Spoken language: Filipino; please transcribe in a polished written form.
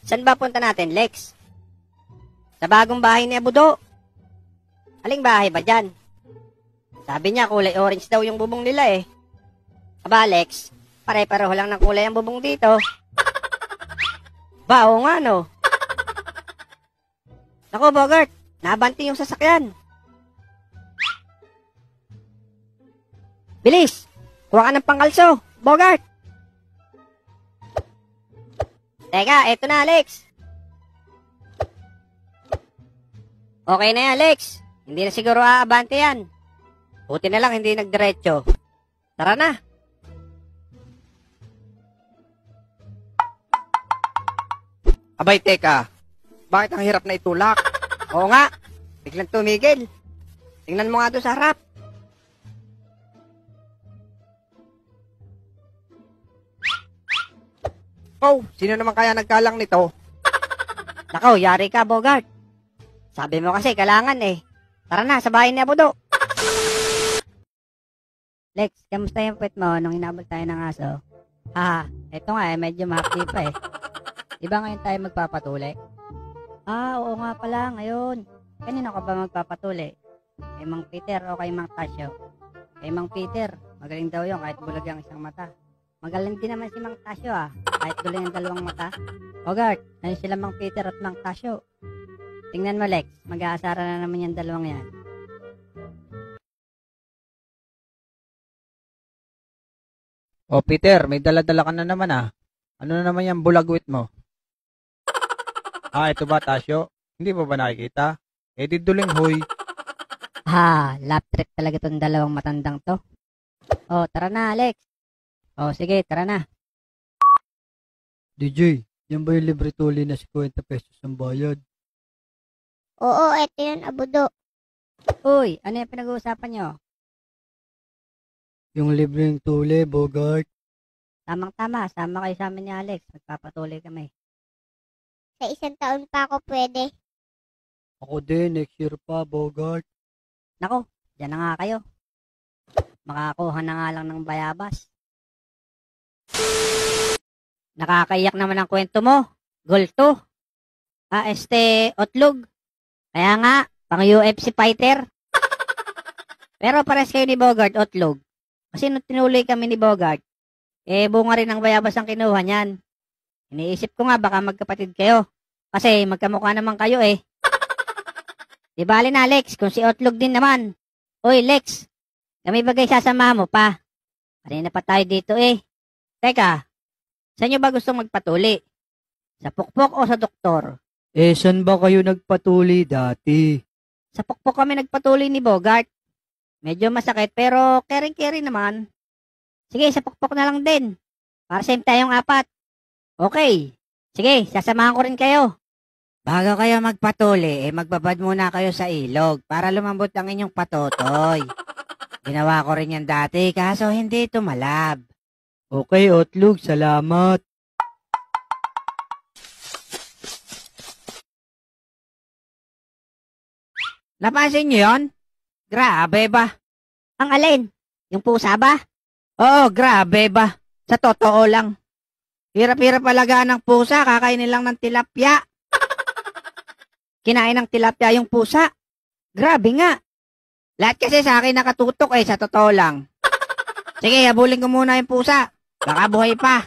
Saan ba punta natin, Lex? Sa bagong bahay ni Abudo. Aling bahay ba dyan? Sabi niya kulay orange daw yung bubong nila eh. Aba, Lex, pare-pareho lang ng kulay ang bubong dito. Ba, oo nga no. Naku, Bogart, nabanti yung sasakyan. Bilis! Kuha ka ng pangkalso, Bogart! Teka, eto na, Alex. Okay na yan, Alex. Hindi na siguro aabante yan. Buti na lang hindi nagdiretso. Tara na. Abay, teka. Bakit ang hirap na itulak? Oo nga, biglang tumigil. Tingnan mo nga doon sa harap. Oh, sino naman kaya nagkalang nito? Nakaw, yari ka, Bogart. Sabi mo kasi, kailangan eh. Tara na, sa bahay ni Abudo. Lex, kamusta yung pet mo nung hinabol tayo ng aso? Eto nga eh, medyo mahapdi pa eh. Diba ngayon tayo magpapatuli? Oo nga pala, ngayon. Kanino ka ba magpapatuli? Kay Mang Peter o kay Mang Tasyo? Kay Mang Peter, magaling daw yun kahit bulag ang isang mata. Magaling din naman si Mang Tasyo kahit bulag ang dalawang mata. Bogart, ano sila Mang Peter at Mang Tasyo? Tingnan mo, Lex, mag-aasara na naman yung dalawang yan. Oh, Peter, may dala-dala ka na naman Ano na naman yung bulagwit mo? Ito ba, Tasyo? Hindi mo ba nakikita? Di duling hoy. Lap trip talaga tong dalawang matandang to. Oh, tara na, Alex. Oh, sige, tara na. DJ, yan ba yung libre tuli na 50 pesos ang bayad? Oo, eto yun, Abudo. Uy, ano yung pinag-uusapan nyo? Yung libreng tuli, Bogart. Tamang-tama, sama kayo sa amin ni Alex. Magpapatuloy kami. Sa 1 taon pa ako pwede. Ako din, next year pa, Bogart. Nako, dyan na nga kayo. Makakuha na nga lang ng bayabas. Nakakaiyak naman ang kwento mo. Gulto. Otlog. Kaya nga, pang UFC fighter. Pero pares kayo ni Bogart, Otlog. Kasi nung tinuloy kami ni Bogart, bunga rin ang bayabas ang kinuha niyan. Iniisip ko nga baka magkapatid kayo. Kasi magkamukha naman kayo eh. Di bali na, Lex, kung si Otlog din naman. Uy, Lex, kami bagay sasamahan mo pa. Kanina pa tayo dito eh. Teka, saan nyo ba gustong magpatuli? Sa pukpok o sa doktor? Saan ba kayo nagpatuli dati? Sa pukpok kami nagpatuli ni Bogart. Medyo masakit pero caring-caring naman. Sige, sa pukpok na lang din. Para same tayong 4. Okay. Sige, sasamahan ko rin kayo. Bago kayo magpatuli, magbabad muna kayo sa ilog para lumambot ang inyong patotoy. Ginawa ko rin yan dati kaso hindi tumalab. Okay, Otlog, salamat. Napansin nyo yun? Grabe ba? Ang alin? Yung pusa ba? Oo, grabe ba? Sa totoo lang. Hirap-hirap alagaan ng pusa, kakainin lang ng tilapia. Kinain ng tilapia yung pusa. Grabe nga. Lahat kasi sa akin nakatutok sa totoo lang. Sige, habulin ko muna yung pusa. Baka buhay pa.